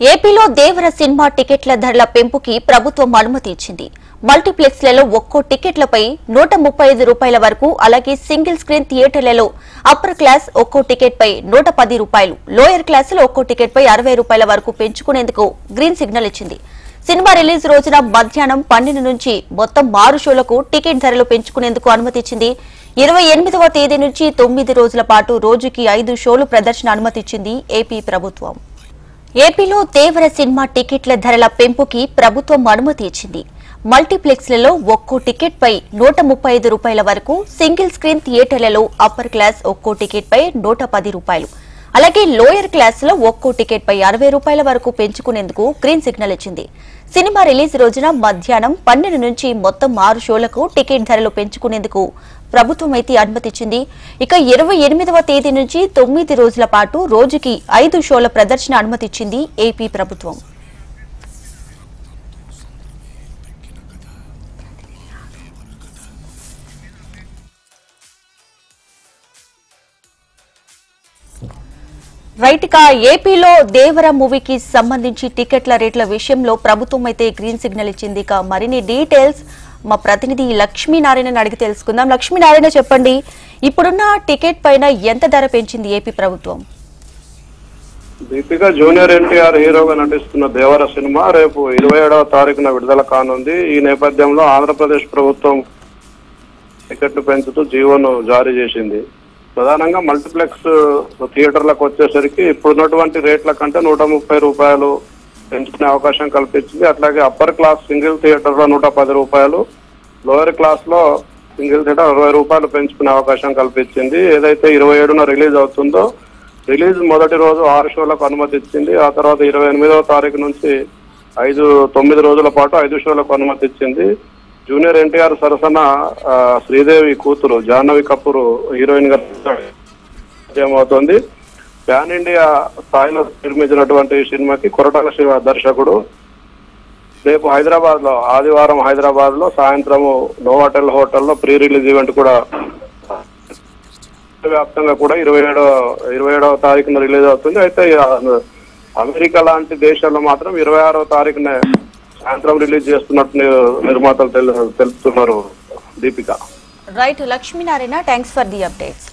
ఏపీలో దేవర సినిమా టికెట్ల ధరల పెంపుకి ప్రభుత్వం అనుమతి ఇచ్చింది. మల్టీప్లెక్స్లలో ఒక్కో టికెట్లపై ₹135 వరకు, అలాగే సింగిల్ స్క్రీన్ థియేటర్లలో అప్పర్ క్లాస్ ఒక్కో టికెట్పై ₹110, లోయర్ క్లాసులో ఒక్కో టికెట్పై ₹60 వరకు పెంచుకునేందుకు గ్రీన్ సిగ్నల్ ఇచ్చింది. సినిమా రిలీజ్ రోజున మధ్యాహ్నం 12 నుంచి మొత్తం 6 షోలకు టికెట్ ధరలు పెంచుకునేందుకు అనుమతి ఇచ్చింది. 28వ తేదీ నుంచి 9 రోజుల పాటు రోజుకి 5 షోలు ప్రదర్శన అనుమతి ఇచ్చింది ఏపీ ప్రభుత్వం. ఏపీలో దేవర సినిమా టికెట్ల ధరల పెంపుకి ప్రభుత్వం అనుమతి ఇచ్చింది. మల్టీప్లెక్స్లలో ఒక్కో టికెట్పై ₹135 వరకు, సింగిల్ స్క్రీన్ థియేటర్లలో అప్పర్ క్లాస్ ఒక్కో టికెట్పై ₹110, అలాగే లోయర్ క్లాసులో ఒక్కో టికెట్పై ₹60 వరకు పెంచుకునేందుకు గ్రీన్ సిగ్నల్ ఇచ్చింది. సినిమా రిలీజ్ రోజున మధ్యాహ్నం 12 నుంచి మొత్తం 6 షోలకు టికెట్ ధరలు పెంచుకునేందుకు ప్రభుత్వం అయితే అనుమతిచ్చింది. ఇక 28వ తేదీ నుంచి 9 రోజుల పాటు రోజుకి 5 షోల ప్రదర్శన అనుమతిచ్చింది ఏపీ ప్రభుత్వం. రైట్, ఇక ఏపీలో దేవర మూవీకి సంబంధించి టికెట్ల రేట్ల విషయంలో ప్రభుత్వం అయితే గ్రీన్ సిగ్నల్ ఇచ్చింది. ఇక మరిన్ని డీటెయిల్స్ మా ప్రతినిధి లక్ష్మీనారాయణ అడిగి తెలుసుకుందాం. లక్ష్మీనారాయణ, చెప్పండి, ఇప్పుడున్న టికెట్ పైన ఎంత ధర పెంచింది ఏపీ ప్రభుత్వం? దీపిక జూనియర్ ఎన్టీఆర్ హీరోగా నటిస్తున్న దేవర సినిమా రేపు 27వ తారీఖున విడుదల కానుంది. ఈ నేపథ్యంలో ఆంధ్రప్రదేశ్ ప్రభుత్వం టికెట్లు పెంచుతూ జీవోను జారీ చేసింది. ప్రధానంగా మల్టీప్లెక్స్ థియేటర్లకు వచ్చేసరికి ఇప్పుడున్నటువంటి రేట్ల కంటే ₹130 పెంచుకునే అవకాశం కల్పించింది. అట్లాగే అప్పర్ క్లాస్ సింగిల్ థియేటర్ లో ₹110, లోయర్ క్లాస్ లో సింగిల్ థియేటర్ ₹60 పెంచుకునే అవకాశం కల్పించింది. ఏదైతే 27న రిలీజ్ అవుతుందో రిలీజ్ మొదటి రోజు 6 షోలకు అనుమతి ఇచ్చింది. ఆ తర్వాత 28వ తారీఖు నుంచి 9 రోజుల పాటు 5 షోలకు అనుమతి ఇచ్చింది. జూనియర్ ఎన్టీఆర్ సరసన శ్రీదేవి కూతురు జాహ్నవి కపూర్ హీరోయిన్ గా అవుతుంది. ప్యాన్ ఇండియా స్థాయిలో నిర్మించినటువంటి ఈ సినిమాకి కొరటాల శివ దర్శకుడు. రేపు హైదరాబాద్ లో ఆదివారం హైదరాబాద్ లో సాయంత్రం నోవాటెల్ హోటల్లో ప్రీ రిలీజ్ ఈవెంట్ కూడా వ్యాప్తంగా కూడా 27వ తారీఖున రిలీజ్ అవుతుంది. అయితే అమెరికా లాంటి దేశాల్లో మాత్రం 26వ తారీఖునే సాయంత్రం రిలీజ్ చేస్తున్నట్టు నిర్మాతలు తెలుపుతున్నారు. Deepika. Right Lakshminarayana, thanks for the updates.